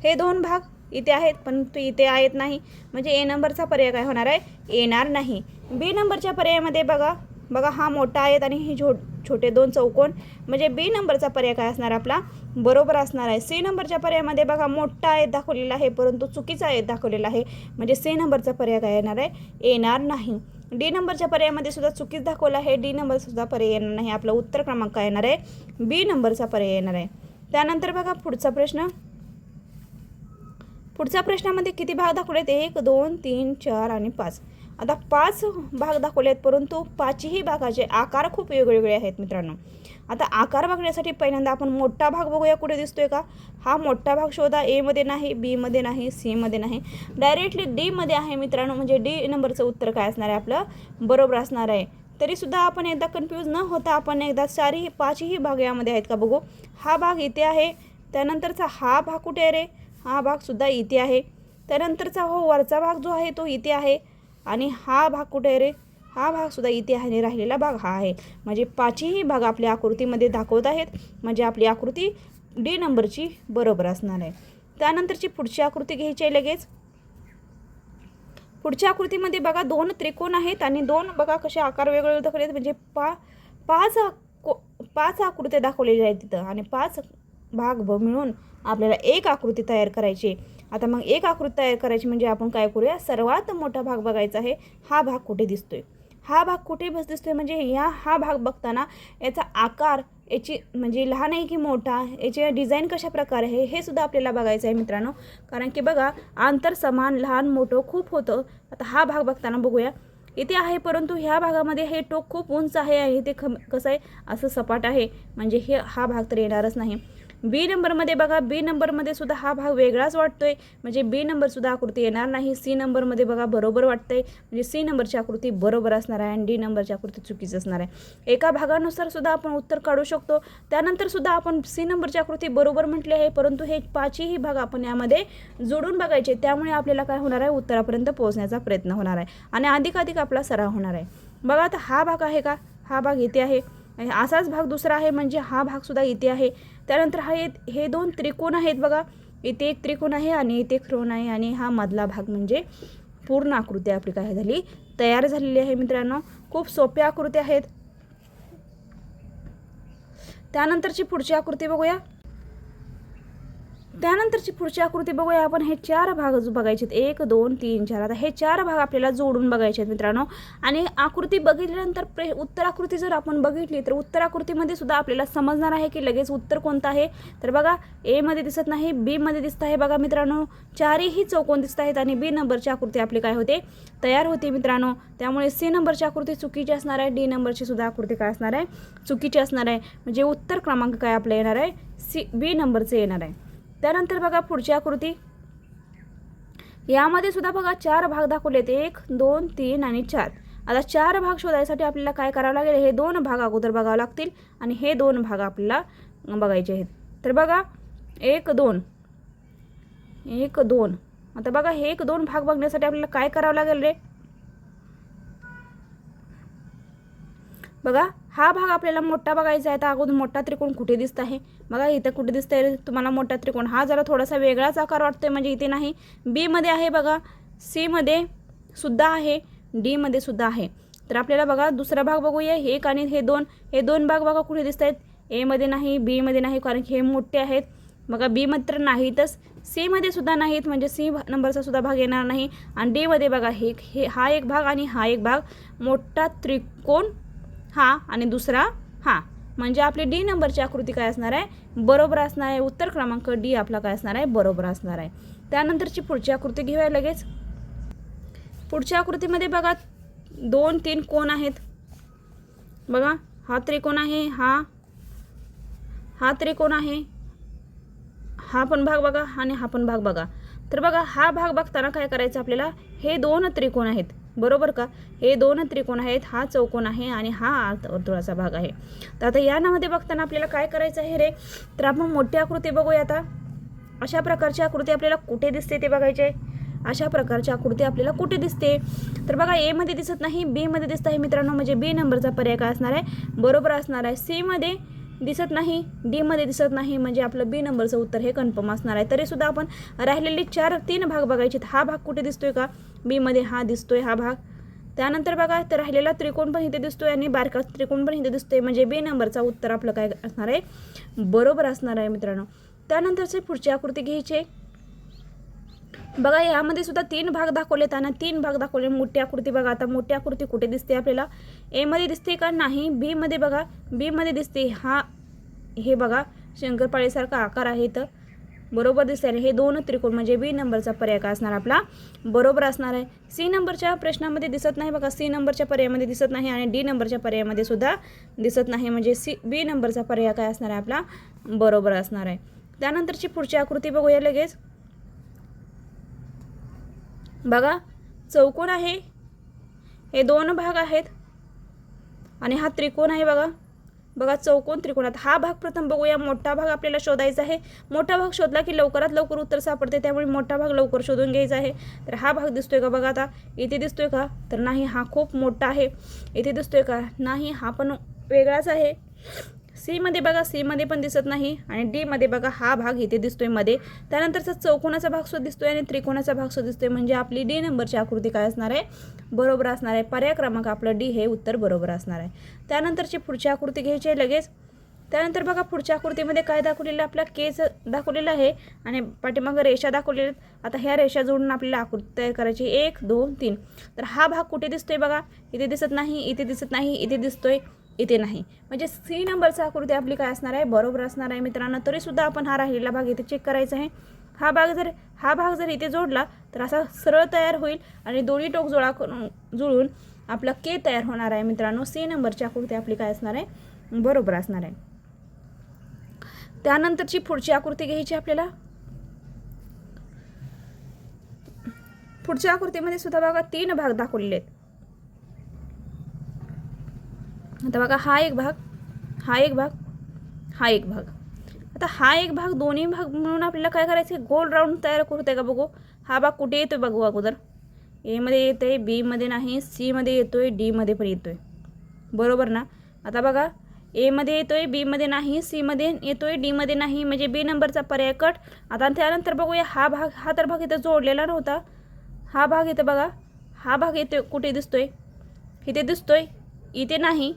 हे 2 भाग इथे आहेत परंतु इथे आहेत नाही, म्हणजे ए नंबरचा पर्याय काय होणार आहे, येणार नाही. बी नंबरच्या पर्यायामध्ये बघा हा मोठा आहेत आणि हे छोटे 2 चौकोन, म्हणजे बी नंबरचा पर्याय काय असणार आपला, बरोबर असणार आहे. सी नंबरच्या पर्यायामध्ये बघा मोठा आयत दाखवलेला आहे परंतु चुकीचा आयत दाखवलेला आहे, म्हणजे सी नंबरचा पर्याय काय येणार आहे, येणार नाही. डी नंबरच्या पर्यायामध्ये सुद्धा चुकीच दाखवला आहे, डी नंबर सुद्धा पर्याय येणार नाही. आपला उत्तर क्रमांक काय येणार आहे, बी नंबरचा पर्याय येणार आहे. त्यानंतर बघा पुढचा प्रश्न. पुढच्या प्रश्नामध्ये किती भाग दाखवलेत, 1 2 3 4 आणि 5. आता 5 भाग दाखवले आहेत परंतु 5ही भागाचे आकार खूप वेगवेगळे आहेत मित्रांनो. आता आकार बघण्यासाठी पहिल्यांदा आपण मोठा भाग बघूया, कुठे दिसतोय का, हा मोठा भाग शोधा. ए मध्ये नाही, बी मध्ये नाही, सी मध्ये नाही, डायरेक्टली डी मध्ये आहे मित्रांनो. म्हणजे डी नंबरचं उत्तर काय असणार आहे आपलं, बरोबर असणार आहे. तरीसुद्धा आपण एकदा कन्फ्यूज न होता आपण एकदा 5ही भाग यामध्ये आहेत का बघू. हा भाग इथे आहे, त्यानंतरचा हा भाग कुठे आहे रे, हा भाग सुद्धा इथे आहे, त्यानंतरचा हो वरचा भाग जो आहे तो इथे आहे आणि हा भाग कुठे आहे रे, हा भाग सुद्धा इथे आहे आणि राहिलेला भाग हा आहे. म्हणजे 5ही भाग आपल्या आकृतीमध्ये दाखवत आहेत, म्हणजे आपली आकृती डी नंबरची बरोबर असणार आहे. त्यानंतरची पुढची आकृती घ्यायची आहे लगेच. पुढच्या आकृतीमध्ये बघा 2 त्रिकोण आहेत आणि 2 बघा कसे आकार वेगवेगळे दाखवले आहेत, म्हणजे 5 आकृत्या दाखवलेल्या आहेत तिथं आणि 5 भाग मिळून आपल्याला एक आकृती तयार करायची. आता मग एक आकृती तयार करायची म्हणजे आपण काय करूया, सर्वात मोठा भाग बघायचा आहे. हा भाग कुठे दिसतोय, हा भाग कुठे दिसतोय, म्हणजे हा भाग बघताना याचा आकार, याची म्हणजे लहान आहे की मोठा, याची डिझाईन कशा प्रकारे आहे हे सुद्धा आपल्याला बघायचं आहे मित्रांनो. कारण की बघा अंतर समान लहान मोठं खूप होतं. आता हा भाग बघताना बघूया, इथे आहे परंतु ह्या भागामध्ये हे टोक खूप उंच आहे आणि ते कसं आहे असं सपाट आहे, म्हणजे हा भाग तर येणारच नाही. बी नंबरमध्ये बघा, बी नंबरमध्ये सुद्धा हा भाग वेगळाच वाटतोय, म्हणजे बी नंबरसुद्धा आकृती येणार नाही. सी नंबरमध्ये बघा बरोबर वाटतंय, म्हणजे सी नंबरची आकृती बरोबर असणार आहे आणि डी नंबरची आकृती चुकीची असणार आहे. एका भागानुसार सुद्धा आपण उत्तर काढू शकतो. त्यानंतर सुद्धा आपण सी नंबरची आकृती बरोबर म्हटली आहे परंतु हे 5ही भाग आपण यामध्ये जोडून बघायचे, त्यामुळे आपल्याला काय होणार आहे, उत्तरापर्यंत पोहोचण्याचा प्रयत्न होणार आहे आणि अधिकाधिक आपला सराव होणार आहे. बघा आता हा भाग आहे का, हा भाग इथे आहे, असाच भाग दुसरा आहे, म्हणजे हा भाग सुद्धा इथे आहे. त्यानंतर हे 2 त्रिकोण आहेत बघा, इथे एक त्रिकोण आहे आणि इथे एक त्रिकोण आहे आणि हा मधला भाग, म्हणजे पूर्ण आकृती आपली काय झाली, तयार झालेली आहे मित्रांनो. खूप सोप्या आकृती आहेत. त्यानंतरची पुढची आकृती बघूया. आपण हे 4 भाग बघायचे आहेत. 1 2 3 4. आता हे 4 भाग आपल्याला जोडून बघायचे आहेत मित्रांनो. आणि आकृती बघितल्यानंतर उत्तर आकृती जर आपण बघितली तर उत्तर आकृतीमध्ये सुद्धा आपल्याला समजणार आहे की लगेच उत्तर कोणतं आहे. तर बघा ए मध्ये दिसत नाही, बी मध्ये दिसत आहे. बघा मित्रांनो, चारही चौकोन दिसत आहेत आणि बी नंबरची आकृती आपली काय होते, तयार होते मित्रांनो. त्यामुळे सी नंबरची आकृती चुकीची असणार आहे. डी नंबरची सुद्धा आकृती काय असणार आहे, चुकीची असणार आहे. म्हणजे उत्तर क्रमांक काय आपलं येणार आहे, बी नंबरचे येणार आहे. त्यानंतर बघा पुढची आकृती. यामध्ये सुद्धा बघा 4 भाग दाखवलेत, 1 2 3 आणि 4. आता 4 भाग शोधायसाठी आपल्याला काय करावं लागेल, हे 2 भाग अगोदर बघावं लागतील आणि हे 2 भाग आपल्याला बघायचे आहेत. तर बघा 1 2 1 2. आता बघा हे 1 2 भाग बघण्यासाठी आपल्याला काय करावं लागेल रे. बघा हा भाग आपल्याला मोठा बघायचा आहे. तर अगोदर मोठा त्रिकोण कुठे दिसत आहे, बघा इथं कुठे दिसतंय तुम्हाला मोठा त्रिकोण. हा जरा थोडासा वेगळाच आकार वाटतोय, म्हणजे इथे नाही, बी मध्ये आहे बघा, सी मध्ये सुद्धा आहे, डी मध्ये सुद्धा आहे. तर आपल्याला बघा दुसरा भाग बघूया. हे 1 आणि हे 2, हे 2 भाग बघा कुठे दिसत आहेत, ए मध्ये नाही, बी मध्ये नाही, कारण हे मोठे आहेत. बघा बी मध्ये तर नाहीतच, सी मध्ये सुद्धा नाहीत, म्हणजे सी नंबरचा सुद्धा भाग येणार नाही. आणि डी मध्ये बघा हे हा एक भाग आणि हा एक भाग, मोठा त्रिकोण हा आणि दुसरा हा, म्हणजे आपली डी नंबरची आकृती काय असणार आहे, बरोबर असणार आहे. उत्तर क्रमांक डी आपला काय असणार आहे, बरोबर असणार आहे. त्यानंतरची पुढची आकृती घेऊया लगेच. पुढच्या आकृतीमध्ये बघा 2 3 कोण आहेत. बघा हा त्रिकोण आहे, हा त्रिकोण आहे, हा पण भाग बघा आणि हा पण भाग बघा. तर बघा हा भाग बघताना काय करायचं आपल्याला, हे 2 त्रिकोण आहेत बरोबर का, हे 2 त्रिकोण आहेत, हा चौकोन आहे आणि हा अर्धवर्तुळाचा भाग आहे. तर आता या नामध्ये बघताना आपल्याला काय करायचं आहे रे, तर आपण मोठी आकृती बघूया. आता अशा प्रकारची आकृती आपल्याला कुठे दिसते ते बघायचे. अशा प्रकारची आकृती आपल्याला कुठे दिसते, तर बघा ए मध्ये दिसत नाही, बी मध्ये दिसत आहे मित्रांनो, म्हणजे बी नंबरचा पर्याय काय असणार आहे, बरोबर असणार आहे. सी मध्ये दिसत नाही, डी मध्ये दिसत नाही, म्हणजे आपलं बी नंबरचं उत्तर हे कन्फर्म असणार आहे. तरी सुद्धा आपण राहिलेले 3 भाग बघायचे. हा भाग कुठे दिसतोय का, बी मध्ये हा दिसतोय हा भाग. त्यानंतर बघा तर राहिलेला त्रिकोण पण इथे दिसतोय आणि बारका त्रिकोण पण इथे दिसतोय, म्हणजे बी नंबरचा उत्तर आपलं काय असणार आहे, बरोबर असणार आहे मित्रांनो. त्यानंतरची पुढची आकृती घ्यायची. बघा यामध्ये सुद्धा 3 भाग दाखवलेत आणि 3 भाग दाखवले. मोठी आकृती बघा. आता मोठी आकृती कुठे दिसते आपल्याला, ए मध्ये दिसते का, नाही, बी मध्ये बघा, बी मध्ये दिसते. हे बघा शंकरपाळीसारखा आकार आहे, तर बरोबर दिसते. आणि हे 2 त्रिकोण, म्हणजे बी नंबरचा पर्याय काय असणार आपला, बरोबर असणार आहे. सी नंबरच्या प्रश्नामध्ये दिसत नाही बघा, सी नंबरच्या पर्यायामध्ये दिसत नाही आणि डी नंबरच्या पर्यायामध्ये सुद्धा दिसत नाही, म्हणजे बी नंबरचा पर्याय काय असणार आहे आपला, बरोबर असणार आहे. त्यानंतरची पुढची आकृती बघूया लगेच. बघा चौकोन आहे, हे 2 भाग आहेत आणि हा त्रिकोण आहे बघा. बघा चौकोन त्रिकोणात हा भाग प्रथम बघूया. मोठा भाग आपल्याला शोधायचा आहे. मोठा भाग शोधला की लवकरात लवकर उत्तर सापडते, त्यामुळे मोठा भाग लवकर शोधून घ्यायचा आहे. तर हा भाग दिसतोय का बघा, आता इथे दिसतोय का, तर नाही, हा खूप मोठा आहे. इथे दिसतोय का, नाही, हा पण वेगळाच आहे. सी मध्ये बघा, सी मध्ये पण दिसत नाही आणि डी मध्ये बघा हा भाग इथे दिसतोय मध्ये. त्यानंतरचा चौकोनाचा भाग सुद्धा दिसतोय आणि त्रिकोणाचा भाग सुद्धा दिसतोय, म्हणजे आपली डी नंबरची आकृती काय असणार आहे, बरोबर असणार आहे. पर्याय क्रमांक आपलं डी हे उत्तर बरोबर असणार आहे. त्यानंतरची पुढची आकृती घ्यायची आहे लगेच. त्यानंतर बघा पुढच्या आकृतीमध्ये काय दाखवलेलं, आपला केस दाखवलेला आहे आणि पाठीमागं रेषा दाखवलेल्या. आता ह्या रेषा जोडून आपल्याला आकृती तयार करायची. 1 2 3. तर हा भाग कुठे दिसतोय बघा, इथे दिसत नाही, इथे दिसत नाही, इथे दिसतोय, इथे नाही, म्हणजे सी नंबरचा आकृती आपली काय असणार आहे, बरोबर असणार आहे मित्रांनो. तरी सुद्धा आपण हा राहिलेला भाग इथे चेक करायचा आहे. हा भाग जर इथे जोडला तर असा सरळ तयार होईल आणि दोन्ही टोक जुळून आपला के तयार होणार आहे मित्रांनो. सी नंबरची आकृती आपली काय असणार आहे, बरोबर असणार आहे. त्यानंतरची पुढची आकृती घ्यायची आपल्याला. पुढच्या आकृतीमध्ये सुद्धा बघा 3 भाग दाखवलेले आहेत. आता बघा हा एक भाग, हा एक भाग, हा एक भाग. आता हा एक भाग, दोन्ही भाग म्हणून आपल्याला काय करायचं, गोल राऊंड तयार होते का बघू. हा भाग कुठे येतोय बघू अगोदर, ए मध्ये येतोय, बी मध्ये नाही, सी मध्ये येतोय, डी मध्ये पण येतोय, बरोबर ना. आता बघा ए मध्ये येतोय, बी मध्ये नाही, सी मध्ये येतोय, डी मध्ये नाही, म्हणजे बी नंबरचा पर्याय कट. आता त्यानंतर बघूया हा भाग, हा तर भाग इथं जोडलेला नव्हता. हा भाग इथं बघा, हा भाग येतोय, कुठे दिसतोय, इथे दिसतोय, इथे नाही,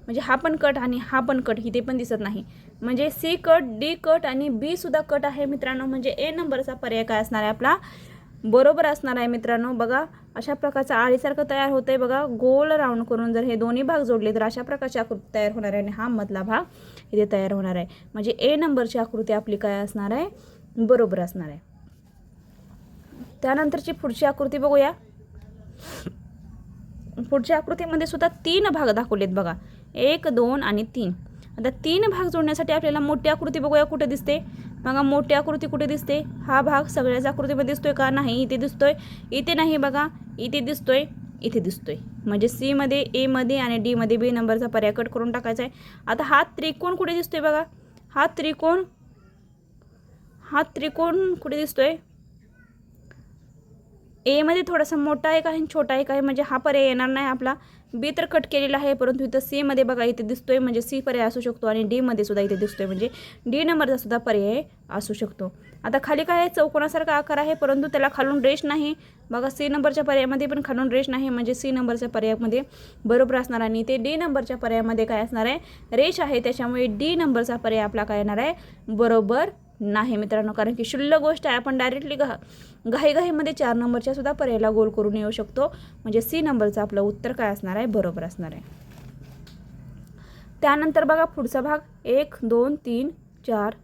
म्हणजे हा पण कट आणि हा पण कट इथे पण दिसत नाही. म्हणजे सी कट, डी कट आणि बी सुद्धा कट आहे मित्रांनो. म्हणजे ए नंबरचा पर्याय काय असणार आहे आपला, बरोबर असणार आहे मित्रांनो. बघा अशा प्रकारचं आळीसारखं तयार होतंय बघा. गोल राऊंड करून जर हे दोन्ही भाग जोडले तर अशा प्रकारची आकृती तयार होणार आहे आणि हा मधला भाग इथे तयार होणार आहे. म्हणजे ए नंबरची आकृती आपली काय असणार आहे, बरोबर असणार आहे. त्यानंतरची पुढची आकृती बघूया. पुढच्या आकृतीमध्ये सुद्धा 3 भाग दाखवलेत बघा, 1, 2 आणि 3. आता 3 भाग जोडण्यासाठी आपल्याला मोठी आकृती बघूया कुठे दिसते. बघा मोठी आकृती कुठे दिसते, हा भाग सगळ्याच आकृतीमध्ये दिसतोय का, नाही इथे दिसतोय, इथे नाही बघा, इथे दिसतोय, इथे दिसतोय. म्हणजे सी मध्ये, ए मध्ये आणि डी मध्ये बी नंबरचा पर्याय कट करून टाकायचा आहे. आता हा त्रिकोण कुठे दिसतोय बघा, हा त्रिकोण कुठे दिसतोय, ए मध्ये थोडासा मोठा एक आहे आणि छोटा एक आहे. म्हणजे हा पर्याय येणार नाही आपला. बी तर कट केलेला आहे, परंतु इथं सी मध्ये बघा इथे दिसतोय, म्हणजे सी पर्याय असू शकतो आणि डी मध्ये सुद्धा इथे दिसतोय, म्हणजे डी नंबरचा सुद्धा पर्याय असू शकतो. आता खाली काय आहे, चौकोनासारखा आकार आहे, परंतु त्याला खालून रेष नाही बघा. सी नंबरच्या पर्यायामध्ये पण खालून रेष नाही, म्हणजे सी नंबरच्या पर्यायामध्ये बरोबर असणार. आणि ते डी नंबरच्या पर्यायामध्ये काय असणार आहे, रेष आहे, त्याच्यामुळे डी नंबरचा पर्याय आपला काय येणार आहे, बरोबर नाही मित्रांनो. कारण की क्षुल्लक गोष्ट आहे, आपण डायरेक्टली घाईमध्ये 4 नंबरच्या सुद्धा पर्यायाला गोल करून येऊ शकतो. म्हणजे सी नंबरचं आपलं उत्तर काय असणार आहे, बरोबर असणार आहे. त्यानंतर बघा पुढचा भाग 1, 2, 3, 4.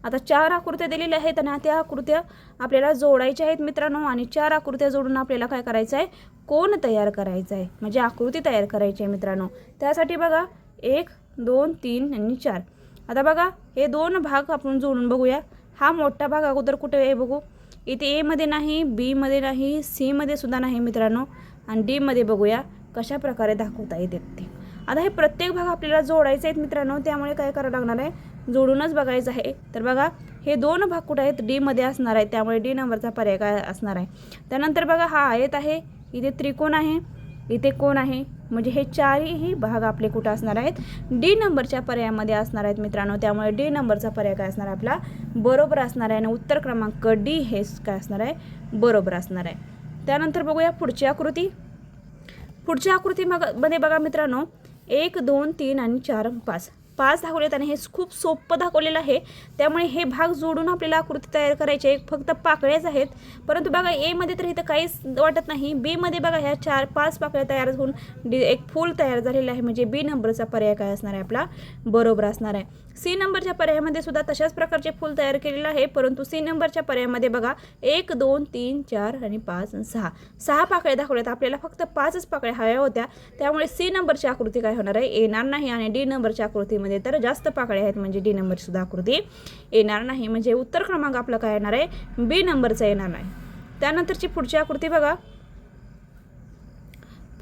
आता 4 आकृत्या दिलेल्या आहेत आणि त्या आकृत्या आपल्याला जोडायच्या आहेत मित्रांनो. आणि 4 आकृत्या जोडून आपल्याला काय करायचं आहे, कोन तयार करायचा आहे, म्हणजे आकृती तयार करायची आहे मित्रांनो. त्यासाठी बघा 1, 2, 3 आणि 4. आता बघा हे 2 भाग आपण जोडून बघूया. हा मोठा भाग अगोदर कुठे आहे बघू, इथे ए मध्ये नाही, बी मध्ये नाही, सी मध्ये सुद्धा नाही मित्रांनो, आणि डी मध्ये बघूया कशा प्रकारे दाखवता येते ते. आता हे प्रत्येक भाग आपल्याला जोडायचे आहेत मित्रांनो, त्यामुळे काय करावं लागणार आहे, जोडूनच बघायचं आहे. तर बघा हे 2 भाग कुठे आहेत, डी मध्ये असणार आहे, त्यामुळे डी नंबरचा पर्याय काय असणार आहे. त्यानंतर बघा हा आयत आहे, इथे त्रिकोण आहे, इथे कोण आहे, म्हणजे हे 4ही भाग आपले कुठं असणार आहेत, डी नंबरच्या पर्यायामध्ये असणार आहेत मित्रांनो. त्यामुळे डी नंबरचा पर्याय काय असणार आपला, बरोबर असणार आहे. आणि उत्तर क्रमांक डी हे काय असणार आहे, बरोबर असणार आहे. त्यानंतर बघूया पुढची आकृती. पुढच्या आकृतीमध्ये बघा मित्रांनो 1, 2, 3 आणि 4, 5 दाखवलेत आणि हे खूप सोपं दाखवलेलं आहे. त्यामुळे हे भाग जोडून आपल्याला आकृती तयार करायची आहे. फक्त पाकळ्याच आहेत, परंतु बघा ए मध्ये तर इथं काहीच वाटत नाही. बी मध्ये बघा ह्या 4-5 पाकळ्या तयार होऊन एक फूल तयार झालेलं आहे, म्हणजे बी नंबरचा पर्याय काय असणार आहे आपला, बरोबर असणार आहे. सी नंबरच्या पर्यायामध्ये सुद्धा तशाच प्रकारचे फूल तयार केलेलं आहे, परंतु सी नंबरच्या पर्यायामध्ये बघा 1, 2, 3, 4 आणि 5 आणि 6 पाकळ्या दाखवल्यात. आपल्याला फक्त 5च पाकळ्या हव्या होत्या, त्यामुळे सी नंबरची आकृती काय होणार आहे, येणार नाही. आणि डी नंबरच्या आकृतीमध्ये तर जास्त पाकळ्या आहेत, म्हणजे डी नंबरची सुद्धा आकृती येणार नाही. म्हणजे उत्तर क्रमांक आपला काय येणार आहे, बी नंबरचा येणार नाही. त्यानंतरची पुढची आकृती बघा.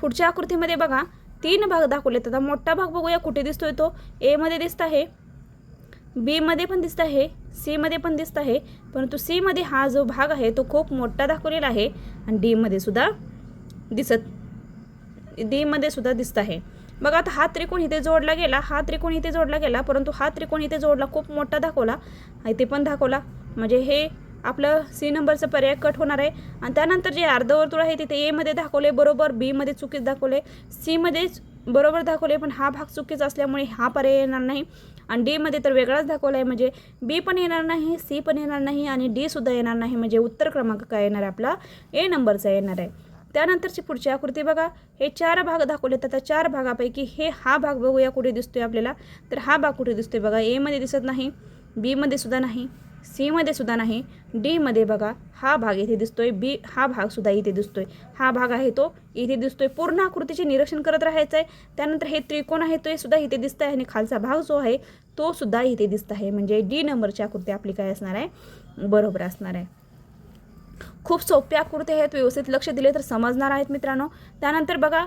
पुढच्या आकृतीमध्ये बघा 3 भाग दाखवलेत. आता मोठा भाग बघूया कुठे दिसतोय, तो ए मध्ये दिसत आहे, बी मध्ये पण दिसत आहे, सी मध्ये पण दिसत आहे, परंतु सी मध्ये हा जो भाग आहे तो खूप मोठा दाखवलेला आहे आणि डी मध्ये सुद्धा दिसत आहे. बघा आता हा त्रिकोण इथे जोडला गेला, हा त्रिकोण इथे जोडला गेला, परंतु हा त्रिकोण इथे जोडला, खूप मोठा दाखवला, इथे पण दाखवला, म्हणजे हे आपलं सी नंबरचं पर्याय कट होणार आहे. आणि त्यानंतर जे अर्धवर्तुळ आहे तिथे ए मध्ये दाखवले बरोबर, बी मध्ये चुकीच दाखवले, सी मध्ये बरोबर दाखवले, पण हा भाग चुकीचा असल्यामुळे हा पर्याय येणार नाही. आणि डी मध्ये तर वेगळाच दाखवला आहे, म्हणजे बी पण येणार नाही, सी पण येणार नाही आणि डी सुद्धा येणार नाही. म्हणजे उत्तर क्रमांक काय येणार आपला, ए नंबरचा येणार आहे. त्यानंतरची पुढची आकृती बघा. हे 4 भाग दाखवलेत. आता 4 भागापैकी हा भाग बघूया कुठे दिसतोय आपल्याला, तर हा भाग कुठे दिसतोय बघा, ए मध्ये दिसत नाही, बी मध्ये सुद्धा नाही, सी मध्ये सुद्धा नाही, डी मध्ये बघा हा भाग इथे दिसतोय, बी हा भाग सुद्धा इथे दिसतोय, हा भाग आहे तो इथे दिसतोय. पूर्ण आकृतीचे निरीक्षण करत राहायचं आहे. त्यानंतर हे त्रिकोण आहे तो सुद्धा इथे दिसत आहे आणि खालचा भाग जो आहे तो सुद्धा इथे दिसत आहे. म्हणजे डी नंबरची आकृती आपली काय असणार आहे, बरोबर असणार आहे. खूप सोपी आकृती आहेत, व्यवस्थित लक्ष दिले तर समजणार आहेत मित्रांनो. त्यानंतर बघा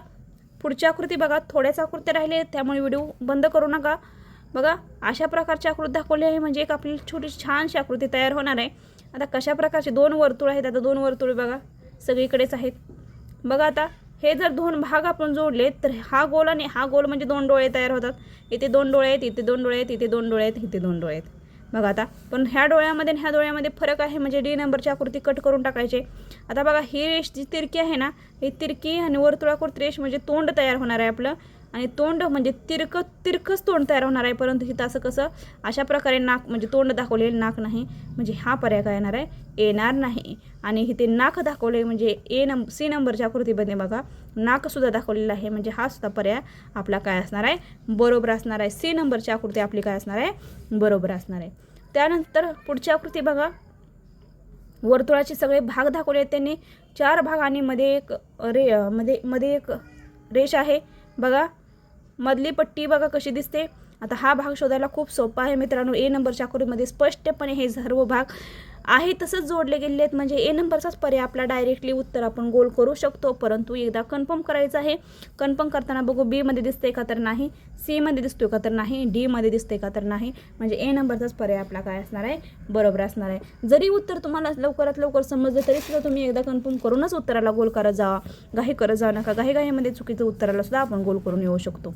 पुढची आकृती बघा. थोड्याच आकृती राहिले आहेत, त्यामुळे व्हिडिओ बंद करू नका. बघा अशा प्रकारची आकृती दाखवली आहे, म्हणजे एक आपली छोटी छानशी आकृती तयार होणार आहे. आता कशा प्रकारचे 2 वर्तुळ आहेत, आता 2 वर्तुळ बघा सगळीकडेच आहेत. बघा आता हे जर 2 भाग आपण जोडले तर हा गोल आणि हा गोल म्हणजे 2 डोळे तयार होतात. इथे 2 डोळे आहेत, इथे 2 डोळे आहेत, इथे 2 डोळे आहेत, इथे 2 डोळे आहेत. बघा आता पण ह्या डोळ्यामध्ये आणि ह्या डोळ्यामध्ये फरक आहे, म्हणजे डी नंबरची आकृती कट करून टाकायचे. आता बघा ही रेष जी तिरकी आहे ना, ही तिरकी आणि वर्तुळाकृती रेष म्हणजे तोंड तयार होणार आहे आपलं. आणि तोंड म्हणजे तिरकंच तोंड तयार होणार आहे, परंतु इथं असं कसं अशा प्रकारे नाक म्हणजे तोंड दाखवलेलं नाक नाही, म्हणजे हा पर्याय काय येणार आहे, येणार नाही. आणि इथे नाक दाखवले म्हणजे सी नंबरच्या आकृतीमध्ये बघा नाकसुद्धा दाखवलेलं आहे, म्हणजे हा सुद्धा पर्याय आपला काय असणार आहे, बरोबर असणार आहे. सी नंबरची आकृती आपली काय असणार आहे, बरोबर असणार आहे. त्यानंतर पुढची आकृती बघा, वर्तुळाचे सगळे भाग दाखवले आहेत त्यांनी 4 भाग आणि मध्ये एक मध्ये एक रेष आहे बघा, मधली पट्टी बघा कशी दिसते. आता हा भाग शोधायला खूप सोपा आहे मित्रांनो. ए नंबरच्या आकृतीमध्ये स्पष्टपणे हे सर्व भाग आहे तसंच जोडले गेलेले आहेत, म्हणजे ए नंबरचाच पर्याय आपला डायरेक्टली उत्तर आपण गोल करू शकतो, परंतु एकदा कन्फर्म करायचं आहे. कन्फर्म करताना बघू बी मध्ये दिसते का तर नाही, सी मध्ये दिसतोय का तर नाही, डी मध्ये दिसते का तर नाही, म्हणजे ए नंबरचाच पर्याय आपला काय असणार आहे, बरोबर असणार आहे. जरी उत्तर तुम्हाला लवकरात लवकर समजलं तरी सुद्धा तुम्ही एकदा कन्फर्म करूनच उत्तराला गोल करत जावा, घाई करत जाऊ नका. घाईमध्ये चुकीचं उत्तराला सुद्धा आपण गोल करून येऊ शकतो.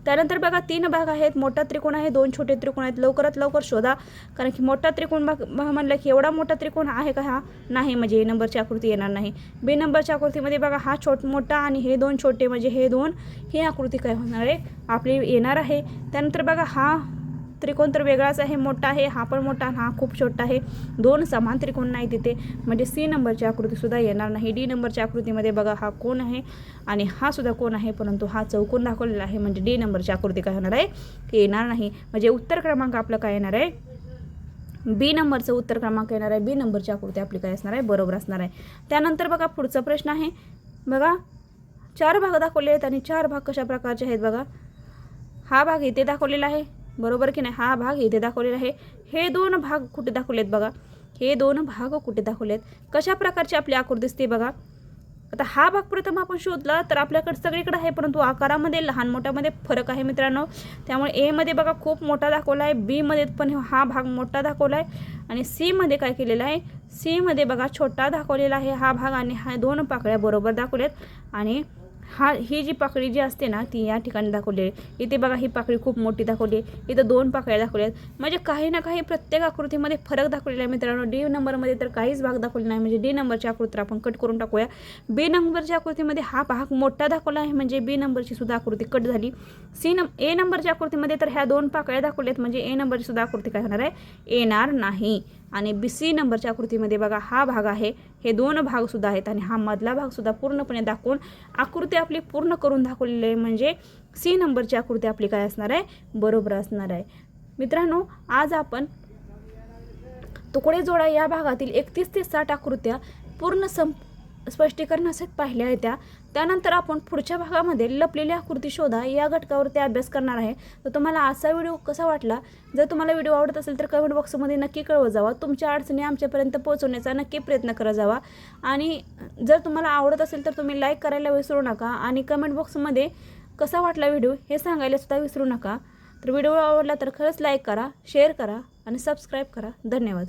त्यानंतर बघा 3 भाग आहेत, मोठा त्रिकोण आहे, 2 छोटे त्रिकोण आहेत. लवकरात लवकर शोधा, कारण की मोठा त्रिकोण भाग म्हणलं की एवढा मोठा त्रिकोण आहे का, हा नाही, म्हणजे ए नंबरची आकृती येणार नाही. बी नंबरच्या आकृतीमध्ये बघा हा मोठा आणि हे 2 छोटे, म्हणजे हे 2 ही आकृती काय होणार आहे, आपली येणार आहे. त्यानंतर बघा हा त्रिकोण तर वेगळाच आहे, मोठा आहे, हा पण मोठा, हा खूप छोटा आहे, 2 समान त्रिकोण नाही तिथे, म्हणजे सी नंबरची आकृतीसुद्धा येणार नाही. डी नंबरच्या आकृतीमध्ये बघा हा कोण आहे आणि हा सुद्धा कोण आहे, परंतु हा चौकोन दाखवलेला आहे, म्हणजे डी नंबरची आकृती काय होणार आहे, येणार नाही. म्हणजे उत्तर क्रमांक आपलं काय येणार आहे, बी नंबरचं उत्तर क्रमांक येणार आहे. बी नंबरची आकृती आपली काय असणार आहे, बरोबर असणार आहे. त्यानंतर बघा पुढचा प्रश्न आहे बघा, 4 भाग दाखवले आहेत आणि 4 भाग कशा प्रकारचे आहेत बघा, हा भाग इथे दाखवलेला आहे, बरोबर की नाही, हा भाग इथे दाखवलेला आहे. हे 2 भाग कुठे दाखवलेत बघा, हे 2 भाग कुठे दाखवलेत, कशा प्रकारची आपली आकृती दिसते बघा. आता हा भाग प्रथम आपण शोधला तर आपल्याकडे सगळीकडे आहे, परंतु आकारामध्ये लहान मोठ्यामध्ये फरक आहे मित्रांनो. त्यामुळे ए मध्ये बघा खूप मोठा दाखवला आहे, बी मध्ये पण हा भाग मोठा दाखवला आहे आणि सी मध्ये काय केलेलं आहे, सी मध्ये बघा छोटा दाखवलेला आहे हा भाग, आणि हा 2 पाकळ्या बरोबर दाखवल्यात. आणि ही जी पाकळी जी असते ना ती या ठिकाणी दाखवली आहे. इथे बघा ही पाकळी खूप मोठी दाखवली आहे, इथं 2 पाकळ्या दाखवल्या आहेत, म्हणजे काही ना काही प्रत्येक आकृतीमध्ये फरक दाखवलेला आहे मित्रांनो. डी नंबरमध्ये तर काहीच भाग दाखवले नाही, म्हणजे डी नंबरची आकृती आपण कट करून टाकूया. बी नंबरच्या आकृतीमध्ये हा भाग मोठा दाखवला आहे, म्हणजे बी नंबरची सुद्धा आकृती कट झाली. ए नंबरच्या आकृतीमध्ये तर ह्या 2 पाकळ्या दाखवल्यात, म्हणजे ए नंबरची सुद्धा आकृती काय होणार आहे, येणार नाही. आणि बी सी नंबरच्या आकृतीमध्ये बघा हा भाग आहे, हे 2 भाग सुद्धा आहेत आणि हा मधला भाग सुद्धा पूर्णपणे दाखवून आकृती आपली पूर्ण करून दाखवलेली आहे, म्हणजे सी नंबरची आकृती आपली काय असणार आहे, बरोबर असणार आहे. मित्रांनो आज आपण तुकडे जोडा या भागातील 31 ते 60 आकृत्या पूर्ण स्पष्टीकरणासहित पाहिल्या आहेत. त्यानंतर आपण पुढच्या भागामध्ये लपलेल्या आकृती शोधा या घटकावरती अभ्यास करणार आहे. तर तुम्हाला आजचा व्हिडिओ कसा वाटला, जर तुम्हाला व्हिडिओ आवडत असेल तर कमेंट बॉक्समध्ये नक्की कळवत जावा, तुमच्या अडचणी आमच्यापर्यंत पोहोचवण्याचा नक्की प्रयत्न करत जावा. आणि जर तुम्हाला आवडत असेल तर तुम्ही लाईक करायला विसरू नका आणि कमेंट बॉक्समध्ये कसा वाटला व्हिडिओ हे सांगायला सुद्धा विसरू नका. तर व्हिडिओ आवडला तर खरंच लाईक करा, शेअर करा आणि सबस्क्राईब करा. धन्यवाद.